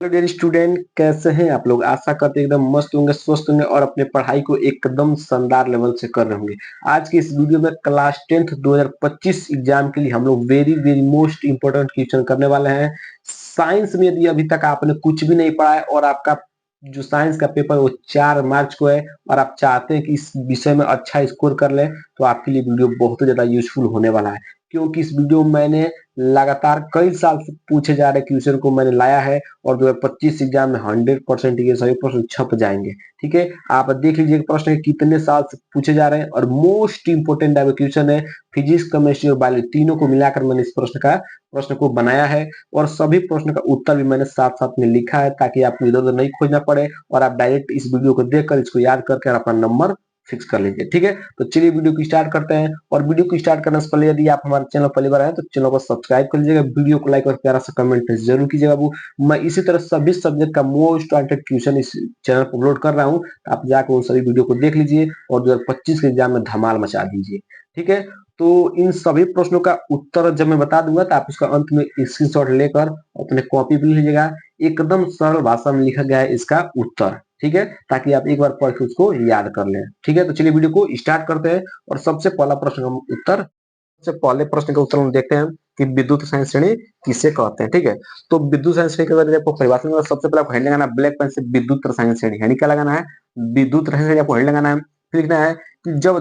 Hello dear student, कैसे हैं आप लोग। आशा करते हैं एकदम मस्त होंगे, स्वस्थ होंगे और अपने पढ़ाई को एकदम शानदार लेवल से कर रहे होंगे। आज की इस वीडियो में क्लास 10th 2025 एग्जाम के लिए हम लोग very very most important question करने वाले हैं। साइंस में यदि अभी तक आपने कुछ भी नहीं पढ़ा है और आपका जो साइंस का पेपर वो 4 मार्च को है और आप चाहते हैं कि इस विषय में अच्छा स्कोर कर लें, तो आपके लिए वीडियो बहुत ज्यादा यूजफुल होने वाला है। क्योंकि इस वीडियो में मैंने लगातार कई साल से पूछे जा रहे क्वेश्चन को मैंने लाया है और 2025 एग्जाम में 100% ये सभी प्रश्न छप जाएंगे। ठीक है, आप देख लीजिए प्रश्न कितने साल से पूछे जा रहे हैं और मोस्ट इंपोर्टेंट क्वेश्चन है। फिजिक्स, केमिस्ट्री और बायोलॉजी तीनों को मिलाकर मैंने इस प्रश्न को बनाया है और सभी प्रश्न का उत्तर भी मैंने साथ साथ में लिखा है ताकि आपको इधर उधर नहीं खोजना पड़े और आप डायरेक्ट इस वीडियो को देखकर इसको याद करके अपना नंबर फिक्स कर लीजिए। ठीक है, तो चलिए वीडियो को स्टार्ट करते हैं। और वीडियो को स्टार्ट करने से पहले यदि आप हमारे चैनल पहली बार आए तो चैनल को सब्सक्राइब कर लीजिएगा, वीडियो को लाइक और प्यारा सा कमेंट जरूर कीजिएगा बाबू। मैं इसी तरह सभी सब्जेक्ट का मोस्ट वांटेड क्वेश्चन इस चैनल पर अपलोड कर रहा हूँ, तो आप जाकर उन सभी वीडियो को देख लीजिए और 2025 के एग्जाम में धमाल मचा दीजिए। ठीक है, तो इन सभी प्रश्नों का उत्तर जब मैं बता दूंगा तो आप उसका अंत में स्क्रीनशॉट लेकर अपने कॉपी पे लीजिएगा। एकदम सरल भाषा में लिखा गया है इसका उत्तर। ठीक है, ताकि आप एक बार पढ़ के उसको याद कर लें। ठीक है, तो चलिए वीडियो को स्टार्ट करते हैं और सबसे पहला प्रश्न का उत्तर सबसे पहले प्रश्न का उत्तर हम देखते हैं कि विद्युत साइंस श्रेणी किसे कहते हैं। ठीक है, तो विद्युत साइंस श्रेणी के बारे में आपको परिभाषा में सबसे पहले आपको हेड लगाना है ब्लैक पेन से विद्युत रसायन श्रेणी। यानी क्या लगाना है, विद्युत रसायन श्रेणी आपको हेड लगाना है। फिर लिखना है कि जब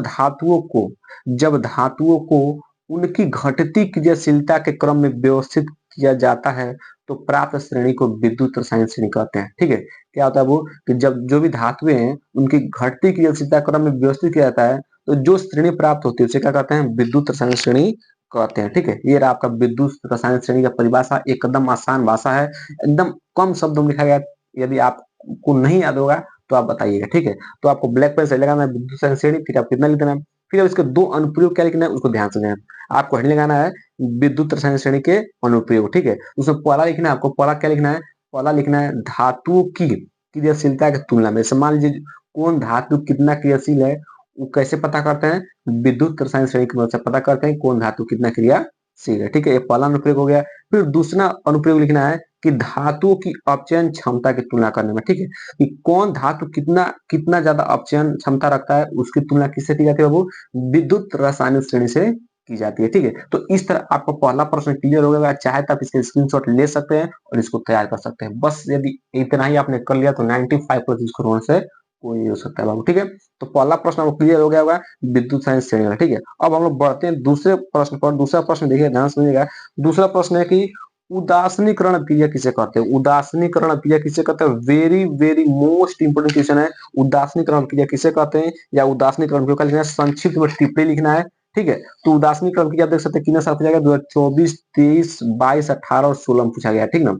धातुओं को उनकी घटती क्रियाशीलता के क्रम में व्यवस्थित किया जाता है तो प्राप्त श्रेणी को विद्युत रसायन श्रेणी कहते हैं। ठीक है, क्या होता है वो कि जब जो भी धातुएं हैं उनकी घटती क्रियाशीलता क्रम में व्यवस्थित किया जाता है तो जो श्रेणी प्राप्त होती है उसे क्या कहते हैं, विद्युत रसायन श्रेणी कहते हैं। ठीक है, ये रहा आपका विद्युत रसायन श्रेणी का परिभाषा। एकदम आसान भाषा है, एकदम कम शब्दों में लिखा गया। यदि आपको नहीं याद होगा तो आप बताइएगा। ठीक है, तो आपको ब्लैक पेन से लगाना है विद्युत रसायन श्रेणी, फिर आप कितना लिखना है, फिर अब इसके दो अनुप्रयोग क्या लिखना है उसको ध्यान से लेना। आपको हेडिंग लगाना है विद्युत रसायन श्रेणी के अनुप्रयोग। ठीक है, उसमें पहला लिखना है, आपको पहला क्या लिखना है, पहला लिखना है धातुओं की क्रियाशीलता की तुलना में। मान लीजिए कौन धातु कितना क्रियाशील है, वो कैसे पता करते हैं, विद्युत रसायन श्रेणी की मदद से पता करते हैं कौन धातु कितना क्रियाशील है। ठीक है, ये पहला अनुप्रयोग हो गया। फिर दूसरा अनुप्रयोग लिखना है कि धातुओं की अपचयन क्षमता की तुलना करने में। ठीक है, कि कौन धातु कितना कितना ज्यादा अपचयन क्षमता रखता है, उसकी तुलना किससे की जाती है, वो विद्युत रासायनिक श्रेणी से की जाती है। ठीक है, तो इस तरह आपको पहला प्रश्न क्लियर हो गया। चाहे तो आप इसके स्क्रीनशॉट ले सकते हैं और इसको तैयार कर सकते हैं। बस यदि इतना ही आपने कर लिया तो 95% स्कोर होने से कोई नहीं हो सकता है बाबू। ठीक है, तो पहला प्रश्न आपको क्लियर हो गया होगा विद्युत साइंस श्रेणी वाला। ठीक है, अब हम लोग बढ़ते हैं दूसरे प्रश्न पर। दूसरा प्रश्न देखिए ध्यान समझिएगा। दूसरा प्रश्न है कि उदासीनीकरण क्रिया किसे कहते हैं। उदासीनीकरण क्रिया किसे कहते हैं, very very most important question है। उदासीनीकरण क्रिया किसे कहते हैं या उदासीनीकरण क्रिया का लिखना है, संक्षिप्त में टिप्पणी लिखना है। ठीक है, तो उदासीनीकरण क्रिया देख सकते हैं कितने साल पूछा गया, 2024, 23, 22, 18 और 16 में पूछा गया। ठीक ना,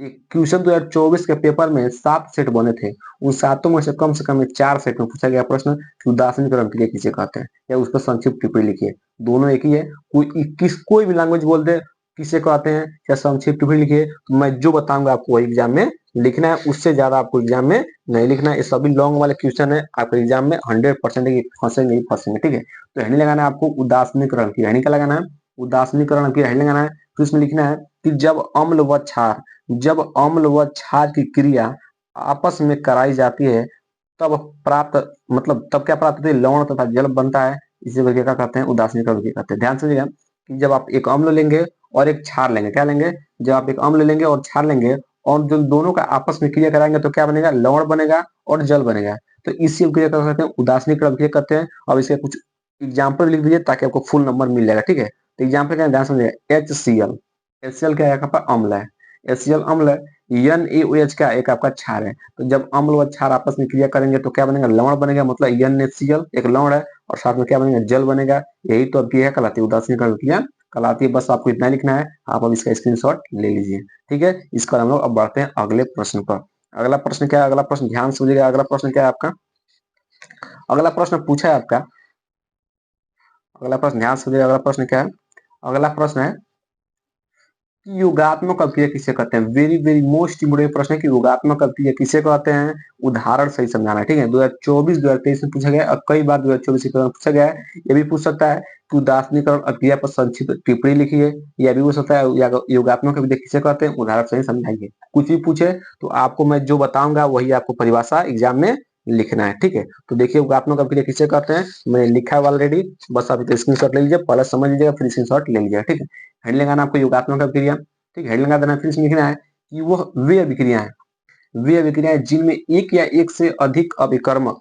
क्वेश्चन 2024 के पेपर में 7 सेट बने थे, उन सातों में से कम 4 सेट में पूछा गया प्रश्न कि उदासीनीकरण क्रिया किसे कहते हैं या उस पर संक्षिप्त टिप्पणी लिखिए। दोनों एक ही है, कोई भी लैंग्वेज बोल दे किसे कहते हैं या संक्षिप्त टिप्पणी लिखिए, तो मैं जो बताऊंगा आपको वही एग्जाम में लिखना है, उससे ज्यादा आपको एग्जाम में नहीं लिखना है। ये सभी लॉन्ग वाले क्वेश्चन है, आपके एग्जाम में 100% फंसेंगे ही फंसेंगे। ठीक है, तो हेडिंग लगाना है आपको उदासीनीकरण की। हेडिंग क्या लगाना है, उदासीनीकरण की हेडिंग लगाना है। फिर इसमें लिखना है कि जब अम्ल व क्षार की क्रिया आपस में कराई जाती है तब प्राप्त मतलब तब क्या प्राप्त होती है, लवण तथा जल बनता है। इसी वजह क्या कहते हैं, उदासीनीकरण क्रिया कहते हैं। ध्यान से समझिएगा कि जब आप एक अम्ल लेंगे और एक क्षार लेंगे, क्या लेंगे, जब आप एक अम्ल लेंगे और क्षार लेंगे और जो दोनों का आपस में क्रिया कराएंगे तो क्या बनेगा, लवण बनेगा और जल बनेगा। तो इसी क्रिया क्या कहते हैं, उदासीनीकरण क्रिया कहते हैं। अब इसके कुछ एग्जाम्पल लिख दीजिए ताकि आपको फुल नंबर मिल जाएगा। ठीक है, तो एग्जाम्पल क्या है, ध्यान समझिएगा। HCl, HCl क्या है, आपका अम्ल है, HCl अम्ल है। NaOH का एक आपका क्षार है। तो जब अम्ल व क्षार आपस में क्रिया करेंगे तो क्या बनेगा, लवण बनेगा। मतलब NaCl एक लवण है और साथ में क्या बनेगा, जल बनेगा। यही तो अब यह कहलाती है उदासीनीकरण क्रिया कहलाती है। बस आपको इतना लिखना है, आप अब इसका स्क्रीनशॉट ले लीजिए। ठीक है, इसका हम लोग अब बढ़ते हैं अगले प्रश्न पर। अगला प्रश्न क्या है, अगला प्रश्न ध्यान से समझिएगा। अगला प्रश्न क्या है आपका, अगला प्रश्न पूछा है आपका, अगला प्रश्न ध्यान से समझिएगा। अगला प्रश्न क्या है, अगला प्रश्न है कि योगात्मक अभिक्रिया किसे कहते हैं? वेरी वेरी मोस्ट इंपोर्टेंट प्रश्न है कि योगात्मक अभिक्रिया किसे कहते हैं? उदाहरण सही समझाना है, ठीक है। 2024 2023 में पूछा गया और कई बार 2024 के दौरान पूछा गया है। ये भी पूछ सकता है कि उदासीनीकरण अभिक्रिया पर संक्षिप्त टिप्पणी लिखिए। यह भी पूछ सकता है योगात्मक अभिक्रिया किसे कहते हैं? उदाहरण सही समझाइए। कुछ भी पूछे तो आपको मैं जो बताऊंगा वही आपको परिभाषा एग्जाम में लिखना है, ठीक है। तो देखिए योगात्मक अभिक्रिया किसे कहते हैं, मैंने लिखा है ऑलरेडी, बस आप स्क्रीनशॉट ले लीजिए, पहले समझ लीजिएगा फिर स्क्रीनशॉट ले लीजिएगा, ठीक है। हेड लगाना आपको योगात्मक अभिक्रिया, ठीक है। हेड लगा देना, फिर इसमें लिखना है कि वह वे अभिक्रियाएं, वे अभिक्रियाएं जिनमें एक या एक से अधिक अभिकर्मक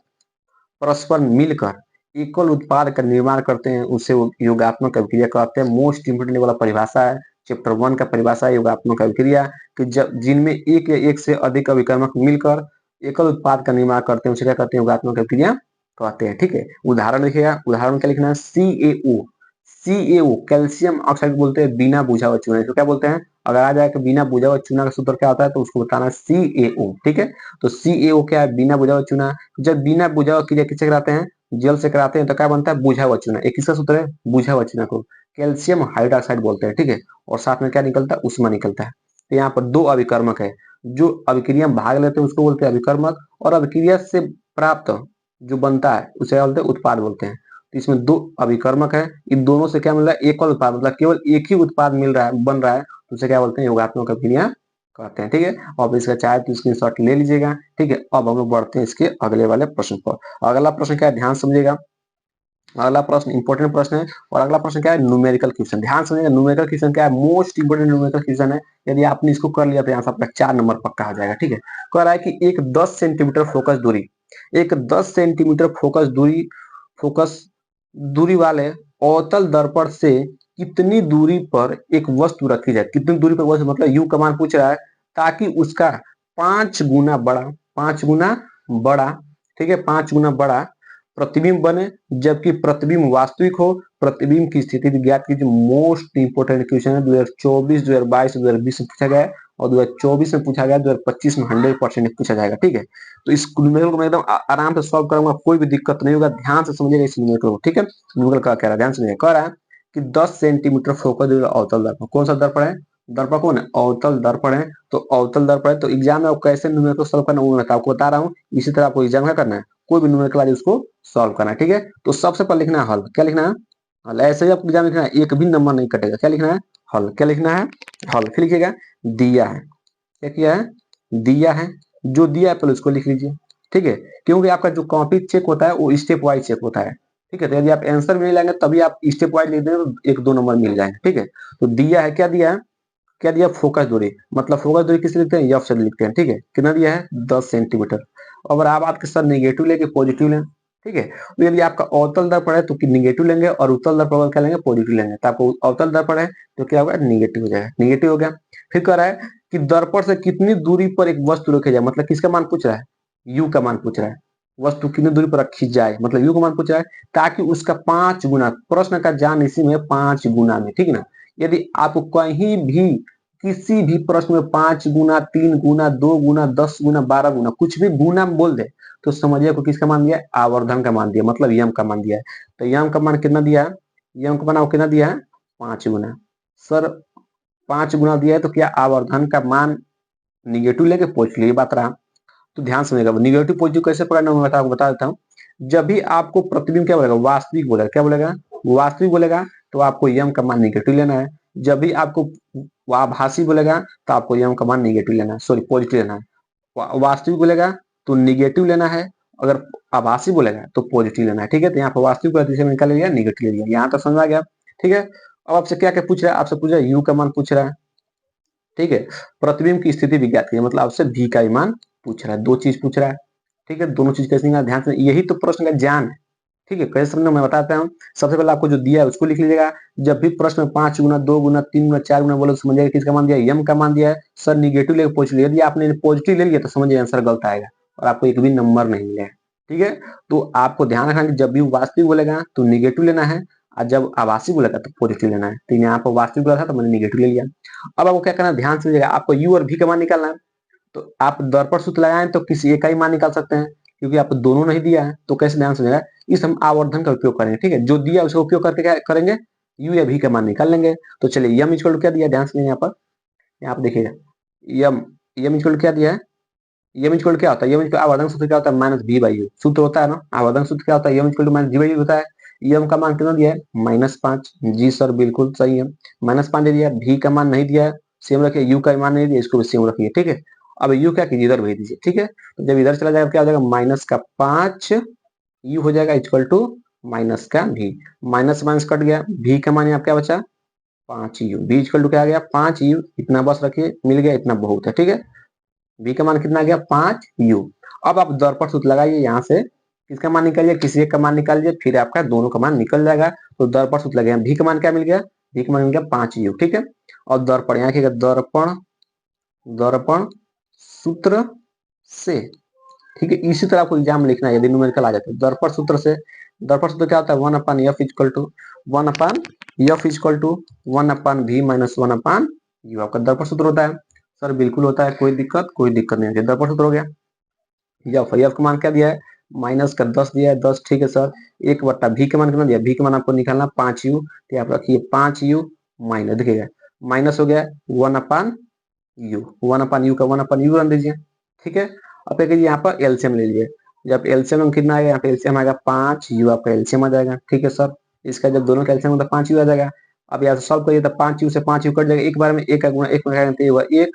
परस्पर मिलकर एकल उत्पाद का निर्माण करते हैं उसे योगात्मक अभिक्रिया कहते हैं। मोस्ट इंपोर्टेंट वाला परिभाषा है, चैप्टर 1 का परिभाषा है योगात्मक अभिक्रिया कि जब जिनमें एक या एक से अधिक अभिकर्मक मिलकर एकल उत्पाद का निर्माण करते हैं उसे क्या कहते हैं? योगात्मक अभिक्रिया कहते हैं, ठीक है। उदाहरण देखिएगा, उदाहरण क्या लिखना है? CaO, CaO कैल्शियम ऑक्साइड बोलते हैं बिना बुझा हुआ चूना, तो क्या बोलते हैं? अगर आ जाए कि बिना बुझा हुआ चूना का सूत्र क्या होता है तो उसको बताना CaO, ठीक है। तो CaO क्या है? बिना बुझा हुआ चूना। जब बिना बुझा हुआ क्रिया किससे कराते हैं? जल से कराते हैं तो क्या बनता है? बुझा हुआ चूना। एक किसका सूत्र है? बुझा हुआ चूना को कैल्शियम हाइड्रोक्साइड बोलते हैं, ठीक है। और साथ में क्या निकलता है? उष्मा निकलता है। तो यहाँ पर दो अभिकर्मक है, जो अभिक्रिया में भाग लेते हैं उसको बोलते हैं अभिकर्मक, और अभिक्रिया से प्राप्त जो बनता है उसे क्या बोलते हैं? उत्पाद बोलते हैं। तो इसमें दो अभिकर्मक है, इन दोनों से क्या मिल रहा है? एकल उत्पाद, मतलब केवल एक ही उत्पाद मिल रहा है, बन रहा है, तो उसे क्या बोलते हैं? योगात्मक अभिक्रिया कहते हैं, ठीक है। अब इसका चाहे तो स्क्रीनशॉट ले लीजिएगा, ठीक है। अब हम लोग बढ़ते हैं इसके अगले वाले प्रश्न पर। अगला प्रश्न क्या है? ध्यान समझिएगा, अगला प्रश्न इंपॉर्टेंट प्रश्न है। और अगला प्रश्न क्या है? Numerical question. ध्यान समझिएगा, न्यूमेरिकल क्वेश्चन क्या है? मोस्ट इंपोर्टेंट न्यूमेरिकल क्वेश्चन है। यदि आपने इसको कर लिया तो यहाँ से आपका 4 नंबर पक्का हो जाएगा, ठीक है। कह रहा है कि एक 10 सेंटीमीटर फोकस दूरी, एक 10 सेंटीमीटर फोकस दूरी वाले अवतल दर्पण से कितनी दूरी पर एक वस्तु रखी जाए? कितनी दूरी पर वस्तु, मतलब यू का मान पूछ रहा है, ताकि उसका 5 गुना बड़ा, 5 गुना बड़ा, ठीक है, 5 गुना बड़ा प्रतिबिंब बने, जबकि प्रतिबिंब वास्तविक हो। प्रतिबिंब की स्थिति ज्ञात कीजिए। मोस्ट इंपोर्टेंट क्वेश्चन है, 2024 2022 2020 में पूछा गया है, और 2024 में पूछा गया, 2025 में 100% पूछा जाएगा, ठीक है। तो इस न्यूमेरिकल को मैं एकदम आराम से सॉल्व करूंगा, कोई भी दिक्कत नहीं होगा। ध्यान से समझिएगा इस न्यूमेरिकल को, ठीक है। न्यूमेरिकल क्या कह रहा है? ध्यान समझिएगा, कह रहा है कि 10 सेंटीमीटर फोकस अवतल दर्पण, कौन सा दर्पण है? दर्पण कौन है? अवतल दर्पण है। तो अवतल दर्पण है, तो एग्जाम में आपको कैसे न्यूमेरिकल सॉल्व करना वो मैं आपको बता रहा हूँ। इसी तरह आपको एग्जाम क्या करना है? कोई भी न्यूमेरिकल आ जाए उसको सॉल्व करना है, ठीक है। तो सबसे पहले लिखना है हल। क्या लिखना है? हल। ऐसे ही आपको एग्जाम लिखना है, एक भी नंबर नहीं कटेगा। क्या लिखना है? हल। क्या लिखना है? हल। फिर लिखिएगा दिया है। क्या किया है? दिया है। जो दिया है पहले उसको लिख लीजिए, ठीक है। क्योंकि आपका जो कॉपी चेक होता है वो स्टेप वाइज चेक होता है, ठीक है। तो यदि आप आंसर में नहीं लाएंगे तभी आप स्टेप वाइज लिख देंगे तो 1-2 नंबर मिल जाएंगे, ठीक है। तो दिया है, क्या दिया है? क्या दिया? फोकस दूरी, मतलब फोकस दूरी किसे लिखते हैं? एफ से लिखते हैं, ठीक है। कितना दिया है? 10 सेंटीमीटर। अगर आप आपके साथ निगेटिव लेके पॉजिटिव लें, ठीक है। तो यदि आपका अवतल दर्पण है तो निगेटिव लेंगे, और उत्तल दर्पण क्या लेंगे? पॉजिटिव लेंगे। तो आपको अवतल दर्पण है तो क्या होगा? निगेटिव हो जाएगा, निगेटिव हो गया। फिर कह रहा है कि दर्पण से कितनी दूरी पर एक वस्तु रखी जाए, मतलब किसका मान पूछ रहा है? यू का मान पूछ रहा है। वस्तु कितनी दूरी पर रखी जाए, मतलब यू का मान पूछ रहा है, ताकि उसका 5 गुना, प्रश्न का जान इसी में 5 गुना में, ठीक है ना। यदि आपको कहीं भी किसी भी प्रश्न में 5 गुना, 3 गुना, 2 गुना, 10 गुना, 12 गुना, कुछ भी गुना बोल दे तो समझिए को किसका मान दिया? आवर्धन का मान दिया, मतलब यम का मान दिया है। तो यम का मान कितना दिया है? यम का मान आपको कितना दिया है? 5 गुना। सर 5 गुना दिया है तो क्या आवर्धन का मान निगेटिव लेके पॉजिटिव, ये बात रहा। तो ध्यान समझिएगा, निगेटिव पॉजिटिव कैसे पकड़ना मैं आपको बता देता हूँ। जब भी आपको प्रतिबिंब क्या बोलेगा? वास्तविक बोलेगा। क्या बोलेगा? वास्तविक बोलेगा तो आपको यम का मान निगेटिव लेना है। जब भी आपको आभासी बोलेगा तो आपको यम का मान निगेटिव लेना है, सॉरी पॉजिटिव लेना है। वास्तविक बोलेगा तो निगेटिव लेना है, अगर आभासी बोलेगा तो पॉजिटिव लेना है, ठीक है। तो यहाँ पर वास्तविक बोला निकाल लिया, निगेटिव ले लिया, यहाँ तक समझ आ गया, ठीक है। अब आपसे क्या क्या पूछ रहा है? आपसे पूछ रहा है यू का मान पूछ रहा है, ठीक है। प्रतिबिंब की स्थिति विज्ञात कीजिए, मतलब आपसे भी का मान पूछ रहा है, दो चीज पूछ रहा है, ठीक है। दोनों चीज कैसे निकालना? ध्यान से, यही तो प्रश्न का जान है, ठीक है। कैसे समझना मैं बताता हूँ। सबसे पहले आपको जो दिया है उसको लिख लीजिएगा। जब भी प्रश्न में 5 गुना, 2 गुना, 3 गुना, 4 गुना बोलो तो समझिएगा किसका मान दिया है? यम का मान दिया है। सर निगेटिव लेकर पॉजिटिव, यदि आपने पॉजिटिव ले लिया तो समझिए आंसर गलत आएगा और आपको एक भी नंबर नहीं मिलेगा, ठीक है। तो आपको ध्यान रखना कि जब भी वास्तविक बोलेगा तो निगेटिव लेना है, और जब आभासी बोलेगा तो पॉजिटिव लेना है। तो यहाँ पर वास्तविक बोला था तो मैंने निगेटिव ले लिया। अब आपको क्या करना है? ध्यान से लीजिएगा, आपको यू और भी का मान निकालना है। तो आप दर्पण सूत्र लगाएं तो किसी एक का ही मान निकाल सकते हैं, क्योंकि आपको दोनों नहीं दिया है। तो कैसे? ध्यान समझिएगा, इस हम आवर्धन का उपयोग करेंगे, ठीक है। जो दिया उसका उपयोग करके क्या करेंगे? यू या भी का मान निकाल लेंगे। तो चलिए यम इक्वल टू क्या दिया? ध्यान से यहाँ पर यहाँ पे देखिएगा यम यम इक्वल क्या दिया है, यम इक्वल क्या होता है, यम इक्वल आवर्धन सूत्र क्या होता है माइनस बी बाई यू सूत्र होता है ना, आवर्धन सूत्र क्या होता है m equal to minus g by u होता है। यम का मान कितना दिया है -5, जी सर बिल्कुल सही है, -5 दे दिया, भी का मान नहीं दिया है सेम रखिए, यू का मान नहीं दिया इसको भी सेम रखिए, ठीक है। अब यू क्या कीजिए इधर भेज दीजिए, ठीक है, तो जब इधर चला जाएगा क्या हो जाएगा -5 यू हो जाएगा इक्वल टू माइनस का भी, माइनस माइनस कट गया, भी का मान यहाँ क्या बचा 5 यू, भी इक्वल टू क्या आ गया 5 यू, इतना बस रखिए मिल गया, इतना बहुत है, ठीक है। v का मान कितना आ गया 5u। अब आप दर्पण सूत्र लगाइए, यहाँ से किसका मान निकालिए, किसी एक का मान निकालिए, फिर आपका दोनों का मान निकल जाएगा। तो दर्पण सूत्र लगे v का मान क्या मिल गया, v का मान मिल गया 5u, ठीक है। और दर्पण यहाँ की दर्पण दर्पण सूत्र से, ठीक है, इसी तरह आपको एग्जाम में लिखना है यदि न्यूमेरिकल आ जाता है। दर्पण सूत्र क्या होता है 1/f equal to 1/f equal to 1/v minus 1/u आपका दर्पण सूत्र होता है। सर बिल्कुल होता है, कोई दिक्कत नहीं है, दर्पण सूत्र हो गया। एफ का मान क्या दिया है माइनस का 10 दिया है, 10 ठीक है सर। 1/v का मान कितना दिया, v का मान आपको निकालना 5u, तो आप रखिए 5u माइनस, देखिएगा माइनस हो गया 1/u, 1/u का 1/u रन दीजिए, ठीक है। अब क्या कीजिए यहाँ पर एलसीएम ले लीजिए, जब एलसीएम कितना आएगा यहाँ पे एलसीएम आएगा 5u आपका एलसीएम आ जाएगा, ठीक है सर। इसका जब दोनों का एलसीएम होता है 5u आ जाएगा। अब यहाँ से सॉल्व करिए तो 5u से 5u कट जाएगा, एक बार में एक का गुणा एक में एक,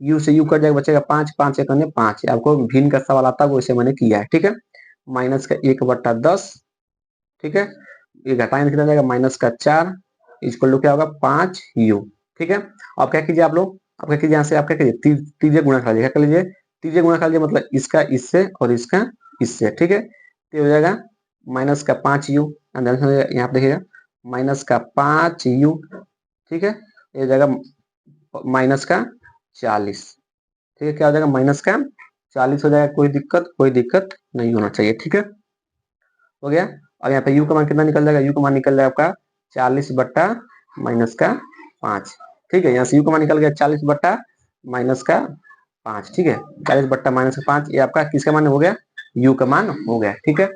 यू से यू कट जाएगा बचेगा 5, 5 एक 5, आपको भिन्न का सवाल आता है वैसे मैंने किया है, ठीक है। माइनस का 1/10, ठीक है, ये घटाएंगे कितना जाएगा -4 इक्वल टू क्या होगा 5u, ठीक है। अब क्या कीजिए आप लोग, अब क्या कीजिए यहाँ से आप क्या कीजिए तीजे गुणा कर लीजिए, क्या कर लीजिए तीजे गुणा कर लीजिए, मतलब इसका इससे और इसका इससे, ठीक है। तो हो जाएगा -5u, यहाँ पे देखिएगा -5u, ठीक है, ये जाएगा -40, ठीक है, क्या हो जाएगा -40 हो जाएगा, कोई दिक्कत नहीं होना चाहिए, ठीक है, हो गया। और यहाँ पे यू का मान कितना निकल जाएगा, यू का मान निकल जाएगा आपका 40/-5, ठीक है। यहाँ से यू का मान निकल गया 40/-5, ठीक है, 40/-5, ये आपका किसका मान हो गया, यू का मान हो गया, ठीक है।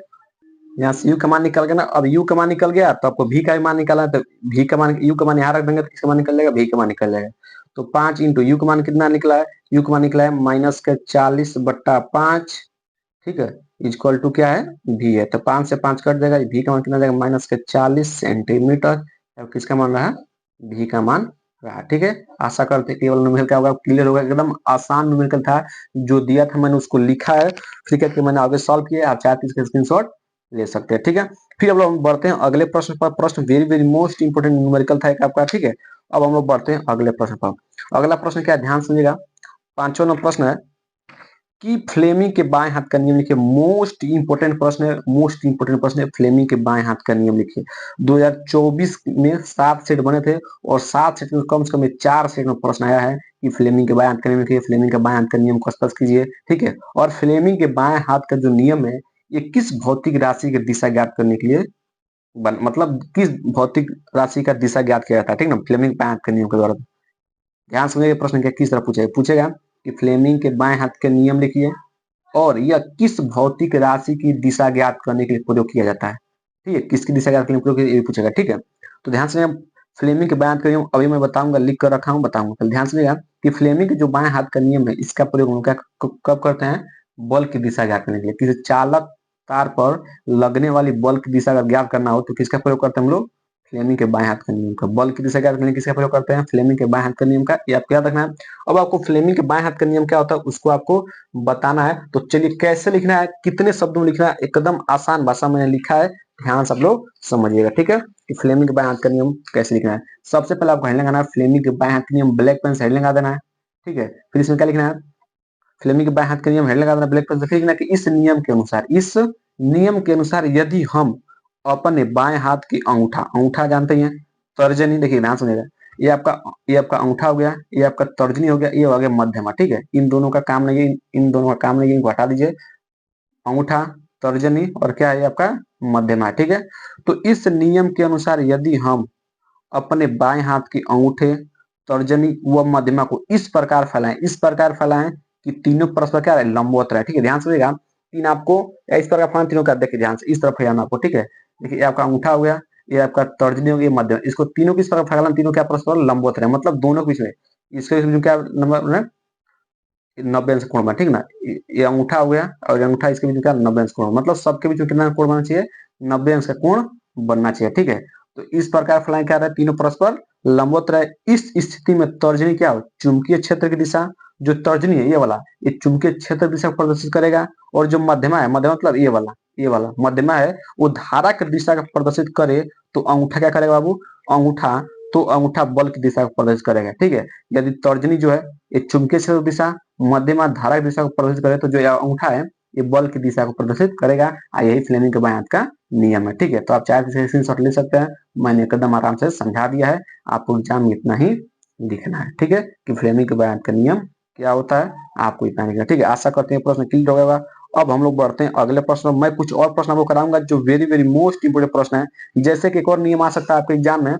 यहाँ से यू का मान निकल गया ना, अब यू का मान निकल गया तो आपको भी का मान निकालना है, तो भी का मान यू का मान यहाँ रख देंगे तो किसका मान निकल जाएगा, भी का मान निकल जाएगा। तो 5 इंटू यू का मान कितना निकला है, यू का मान निकला है -40/5, ठीक है, इक्वल टू क्या है भी है, तो 5 से 5 कट जाएगा, भी का मान कितना जाएगा -40 सेंटीमीटर, अब किसका मान रहा भी का मान रहा, ठीक है। आशा करते केवल न्यूमेरिकल क्या होगा क्लियर होगा, एकदम आसान न्यूमेरिकल था, जो दिया था मैंने उसको लिखा है, ठीक है, कि मैंने आगे सॉल्व किया, आप चाहे तो इसका स्क्रीनशॉट ले सकते हैं, ठीक है। फिर हम लोग बढ़ते हैं अगले प्रश्न पर, प्रश्न very very most important numerical था एक आपका, ठीक है। अब हम लोग बढ़ते हैं अगले प्रश्न पर। अगला प्रश्न क्या है ध्यान सुनिएगा, 5वां नंबर प्रश्न है कि फ्लेमिंग के बाएं हाथ का नियम लिखिए। मोस्ट इंपोर्टेंट प्रश्न है, मोस्ट इंपोर्टेंट प्रश्न है, फ्लेमिंग के बाएं हाथ का नियम लिखिए। 2024 में 7 सेट बने थे और 7 सेट में कम से कम 4 सेट में प्रश्न आया है कि फ्लेमिंग के बाएं हाथ का नियम लिखिए, फ्लेमिंग के बाएं हाथ का नियम को स्पष्ट कीजिए, ठीक है। और फ्लेमिंग के बाएं हाथ का जो नियम है ये किस भौतिक राशि की दिशा ज्ञात करने के लिए मतलब किस भौतिक राशि का दिशा ज्ञात किया जाता है, ठीक ना, फ्लेमिंग बाएं हाथ के नियम के द्वारा। ध्यान सुनिए प्रश्न क्या किस तरह पूछेगा कि फ्लेमिंग के बाएं हाथ के नियम लिखिए और यह किस भौतिक राशि की दिशा ज्ञात करने के लिए प्रयोग किया जाता है, ठीक है, किसकी दिशा ज्ञात करने के लिए प्रयोग पूछेगा, ठीक है। तो ध्यान से फ्लेमिंग के बाएं हाथ का नियम अभी मैं बताऊंगा, लिख कर रखा हूं बताऊंगा, पहले ध्यान सुनिएगा कि फ्लेमिंग के जो बाएं हाथ का नियम है इसका प्रयोग हम कब करते हैं, बल की दिशा ज्ञात करने के लिए, किसी चालक तार पर लगने वाली बल की दिशा अगर ज्ञात करना हो तो किसका प्रयोग करते हैं हम लोग, फ्लेमिंग के बाएं हाथ का नियम का। बल की दिशा ज्ञात करने किसका प्रयोग करते हैं, फ्लेमिंग के बाएं हाथ का नियम का, ये आपको याद रखना है। अब आपको फ्लेमिंग के बाएं हाथ का नियम क्या होता है उसको आपको बताना है, तो चलिए कैसे लिखना है, कितने शब्दों में लिखना है, एकदम आसान भाषा में लिखा है, ध्यान से आप लोग समझिएगा, ठीक है, कि फ्लेमिंग के बाएं हाथ का नियम कैसे लिखना है। सबसे पहले आपको हेडलाइन लगाना है, फ्लेमिंग के बाएं हाथ का नियम, ब्लैक पेन से हेडलाइन लगा देना है, ठीक है। फिर इसमें क्या लिखना है, फ्लेमिंग के बाएं हाथ का नियम हेडलाइन लगा देना ब्लैक पेन से, फिर लिखना कि इस नियम के अनुसार यदि हम अपने बाएं हाथ की अंगूठा, अंगूठा जानते हैं तर्जनी, देखिए ध्यान सुनिएगा, ये आपका अंगूठा हो गया, ये आपका तर्जनी हो गया, ये हो गया मध्यमा, ठीक है। इन दोनों का काम नहीं है, इन दोनों का काम नहीं है, इनको हटा दीजिए, अंगूठा तर्जनी और क्या है आपका मध्यमा, ठीक है। तो इस नियम के अनुसार यदि हम अपने बाएं हाथ के अंगूठे तर्जनी व मध्यमा को इस प्रकार फैलाएं कि तीनों परस्पर क्या रहे, लंबवत रहे, ठीक है। ध्यान से तीन आपको इस प्रकार फैलाना, तीनों का देखिए ध्यान से इस तरफ फैलाना आपको, ठीक है। देखिए ये आपका अंगूठा हो गया, ये आपका तर्जनी हो गया, मध्यमा, इसको तीनों किस प्रकार फैलाना, तीनों क्या परस्पर लंबवत रहे, मतलब दोनों के बीच में इसके बीच में क्या नंबर है, 90 अंश कोण बना, ठीक ना। ये अंगूठा हो गया और ये अंगूठा, इसके बीच में क्या 90 अंश कोण, मतलब सबके बीच में कितना कोण बनना चाहिए, 90 अंश का कोण बनना चाहिए, ठीक है। तो इस प्रकार फलाएं क्या रहे, तीनों परस्पर लंबवत रहे। इस स्थिति में तर्जनी क्या हो, चुंबकीय क्षेत्र की दिशा, जो तर्जनी है ये वाला, ये चुंबकीय क्षेत्र दिशा को प्रदर्शित करेगा। और जो मध्यमा है, मध्यमा मतलब ये वाला मध्यमा है, वो धारा की दिशा को प्रदर्शित करे तो अंगूठा क्या करेगा बाबू, अंगूठा तो अंगूठा बल की दिशा को प्रदर्शित करेगा, ठीक है। यदि तर्जनी जो है ये चुंबकीय क्षेत्र दिशा, मध्यमा धारा की दिशा को प्रदर्शित करे, तो जो अंगूठा है ये बल की दिशा को प्रदर्शित करेगा। यही फ्लेमिंग के बाएं हाथ का नियम है, ठीक है। तो आप चाहे तो स्क्रीनशॉट ले सकते हैं, मैंने एकदम आराम से समझा दिया है, आपको एग्जाम में इतना ही लिखना है, ठीक है, कि फ्लेमिंग के बाएं हाथ का नियम क्या होता है, आपको इतना लिखना है, ठीक है। आशा करते हैं प्रश्न क्लियर होगा। अब हम लोग बढ़ते हैं अगले प्रश्न। मैं कुछ और प्रश्न आपको कराऊंगा जो वेरी वेरी मोस्ट इंपोर्टेंट प्रश्न है। जैसे कि एक और नियम आ सकता है आपके एग्जाम में,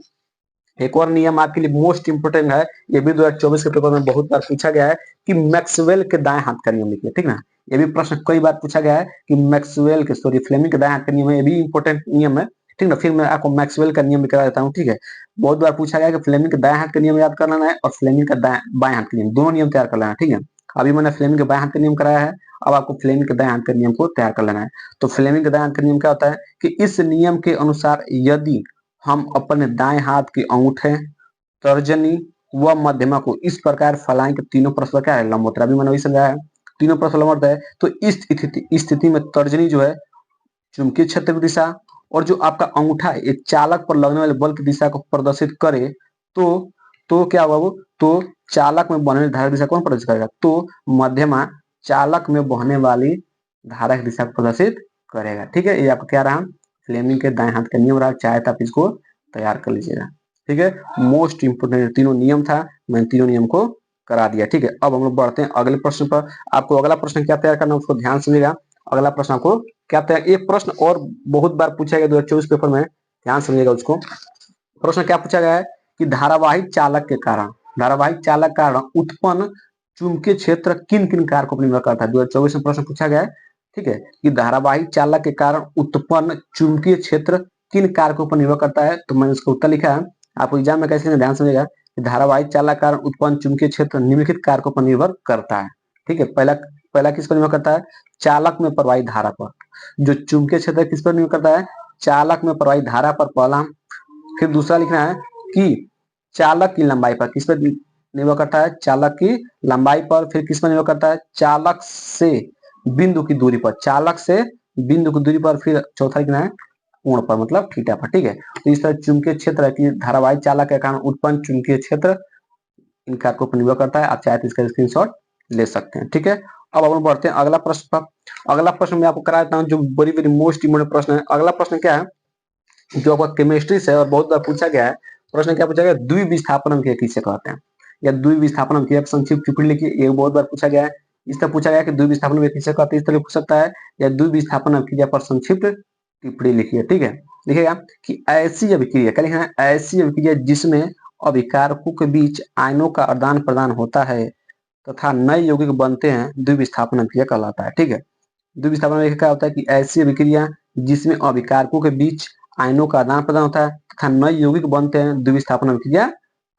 एक और नियम आपके लिए मोस्ट इंपोर्टेंट है, ये भी 2024 के पेपर में बहुत बार पूछा गया है कि मैक्सवेल के दाएं हाथ का नियम लिखिए, ठीक ना। ये भी प्रश्न कई बार पूछा गया है कि मैक्सवेल के, सॉरी, फ्लेमिंग के दाएं हाथ का नियम है, ये भी इंपोर्टेंट नियम है, ठीक ना। फिर मैं आपको मैक्सवेल का नियम करा देता हूँ, ठीक है। बहुत बार पूछा गया कि फ्लेमिंग के दाएं हाथ का नियम याद कर लेना है और फ्लेमिंग का बाएं हाथ का नियम, दोनों नियम तैयार कर लेना है, ठीक है। अभी मैंने फ्लेमिंग के बाएं हाथ का नियम कराया है, अब आपको फ्लेमिंग के दाएं हाथ के नियम को तैयार कर लेना है। तो फ्लेमिंग के दाएं हाथ का नियम क्या होता है कि इस नियम के अनुसार यदि हम अपने दाएं हाथ के अंगूठे, तर्जनी व मध्यमा को इस प्रकार फैलाएं कि तीनों परस्पर क्या है, लंबवत। अभी मैंने वही समझाया है, तीनों परस्पर लंबवत है। तो इस स्थिति में तर्जनी जो है चुंबकीय क्षेत्र की दिशा, और जो आपका अंगूठा है ये चालक पर लगने वाले बल की दिशा को प्रदर्शित करे, तो क्या होगा वो, तो चालक में बहने वाली धारा की दिशा कौन प्रदर्शित करेगा, तो मध्यमा चालक में बहने वाली धारा की दिशा को प्रदर्शित करेगा, ठीक है। ये आपका क्या रहा, फ्लेमिंग के दाएं हाथ का नियम रहा, चाहे तो आप इसको तैयार कर लीजिएगा, ठीक है। मोस्ट इंपोर्टेंट तीनों नियम था, मैंने तीनों नियम को करा दिया, ठीक है। अब हम लोग बढ़ते हैं अगले प्रश्न पर। आपको अगला प्रश्न क्या तैयार करना है उसको ध्यान सुनिएगा। अगला प्रश्न आपको क्या तैयार, ये प्रश्न और बहुत बार पूछा गया 2024 पेपर में, ध्यान समझिएगा उसको। प्रश्न क्या पूछा गया है कि धारावाहिक चालक के कारण, धारावाहिक चालक कारण उत्पन्न चुंबकीय क्षेत्र किन किन कारकों पर निर्भर करता है, 2024 में प्रश्न पूछा गया है, ठीक है। कि धारावाहिक चालक के कारण उत्पन्न चुंबकीय क्षेत्र किन कारकों पर निर्भर करता है। तो मैंने उसका उत्तर लिखा है, आपको एग्जाम में कैसे ध्यान समझेगा कि धारावाहिक चालक कारण उत्पन्न चुंबकीय क्षेत्र निम्नलिखित कारकों पर निर्भर करता है, ठीक है। पहला पहला किस पर निर्भर करता है, चालक में प्रवाहित धारा पर। जो चुंबकीय क्षेत्र किस पर निर्भर करता है, चालक में प्रवाहित धारा पर, पहला। फिर दूसरा लिखना है कि चालक की लंबाई पर, किस पर निर्भर करता है, चालक की लंबाई पर। फिर किस पर निर्भर करता है, चालक से बिंदु की दूरी पर, चालक से बिंदु की दूरी पर। फिर चौथा लिखना है कोण पर, मतलब थीटा पर, ठीक है। तो इस तरह चुंबकीय क्षेत्र की धारावाहिक चालक के कारण उत्पन्न चुंबकीय क्षेत्र इन कारकों पर निर्भर करता है। आप चाहे तो इसका स्क्रीनशॉट ले सकते हैं, ठीक है। अब हम बढ़ते हैं अगला प्रश्न पर। अगला प्रश्न मैं आपको करा देता हूँ जो बड़ी बड़ी मोस्ट इंपोर्टेंट प्रश्न है। अगला प्रश्न क्या है, जो आपका केमिस्ट्री से और बहुत बार पूछा गया है। प्रश्न क्या पूछा गया, द्विविस्थापन अभिक्रिया किसे कहते हैं, या द्विविस्थापन अभिक्रिया संक्षिप्त टिप्पणी लिखिए। ये बहुत बार पूछा गया है। इस तरह पूछा गया कि द्विविस्थापन अभिक्रिया किसे कहते हैं, इस तरह पूछ सकता है, या द्विविस्थापन अभिक्रिया पर संक्षिप्त टिप्पणी लिखिए, ठीक है। लिखिएगा कि ऐसी अभिक्रिया, क्या लिखना है, ऐसी अभिक्रिया जिसमें अभिकारकों के बीच आयनों का आदान प्रदान होता है तथा नए यौगिक बनते हैं, द्विविस्थापन अभिक्रिया कहलाता है, ठीक है। द्विविस्थापन अभिक्रिया क्या होता है कि ऐसी अभिक्रिया जिसमें अभिकारकों के बीच आयनों का आदान प्रदान होता है तथा नए यौगिक बनते हैं, द्विविस्थापन अभिक्रिया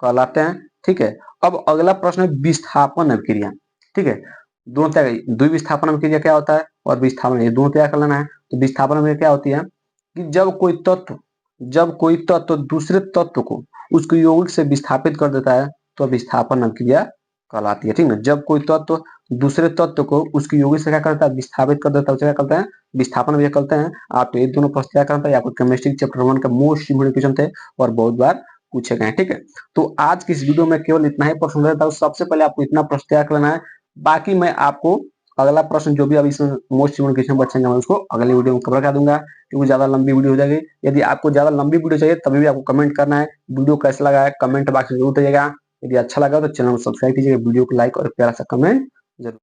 कहलाते हैं, ठीक है। अब अगला प्रश्न है विस्थापन अभिक्रिया, ठीक है। दोनों तरह द्विविस्थापन अभिक्रिया क्या होता है और विस्थापन, ये दोनों तैयार कर लेना है। तो विस्थापन अभिक्रिया क्या होती है कि जब कोई तत्व दूसरे तत्व को उसके यौगिक से विस्थापित कर देता है तो विस्थापन अभिक्रिया कहलाती है, ठीक है। जब कोई तत्व दूसरे तत्व को उसकी यौगिक से क्या करता है, विस्थापित कर देता है, उसे क्या करते हैं, विस्थापन अभिक्रिया करते हैं। आप तो ये दोनों प्रश्न क्या करता है, आपको केमिस्ट्री चैप्टर 1 का मोस्ट इंपोर्टेंट क्वेश्चन थे और बहुत बार पूछे गए, ठीक है। तो आज की इस वीडियो में केवल इतना ही प्रश्न रहता है। सबसे पहले आपको इतना प्रश्न तैयार करना है, बाकी मैं आपको अगला प्रश्न जो भी अभी इसमें मोस्ट इंपोर्टेंट क्वेश्चन बचेंगे मैं उसको अगले वीडियो में कवर कर दूंगा, क्योंकि ज्यादा लंबी वीडियो हो जाएगी। यदि आपको ज्यादा लंबी वीडियो चाहिए तभी भी आपको कमेंट करना है, वीडियो कैसा लगा है कमेंट बॉक्स में जरूर दीजिएगा। यदि अच्छा लगा तो चैनल को सब्सक्राइब कीजिएगा, वीडियो को लाइक और प्यारा सा कमेंट जरूर।